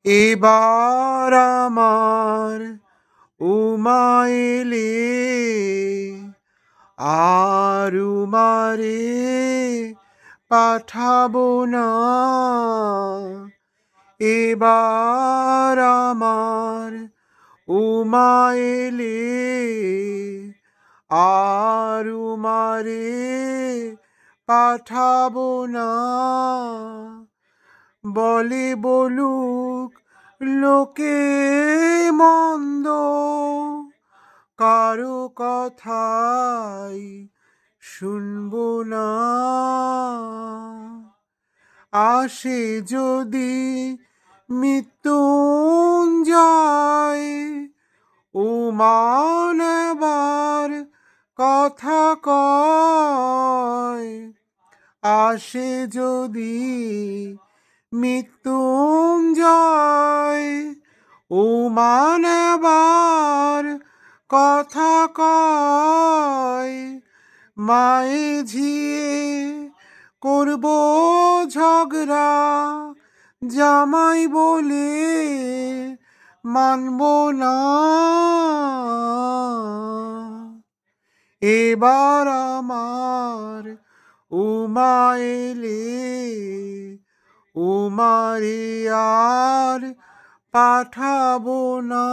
এবার আমার উমা এলে আর উমারে পাঠাবো না। এবার আমার উমা এলে আর উমারে পাঠাবো না। বলে বলুক লোকে মন্দ, কারো কথাই শুনবো না। আসে যদি মৃত্যুঞ্জয়, উমা নেবার কথা কয়। আসে যদি মৃত্যুঞ্জয়, উমা নেবার কথা কয়। মায়ে ঝিয়ে করব ঝগড়া, জামাই বলে মানব না। এবার আমার উমা এলে উমারে আর পাঠাবো না।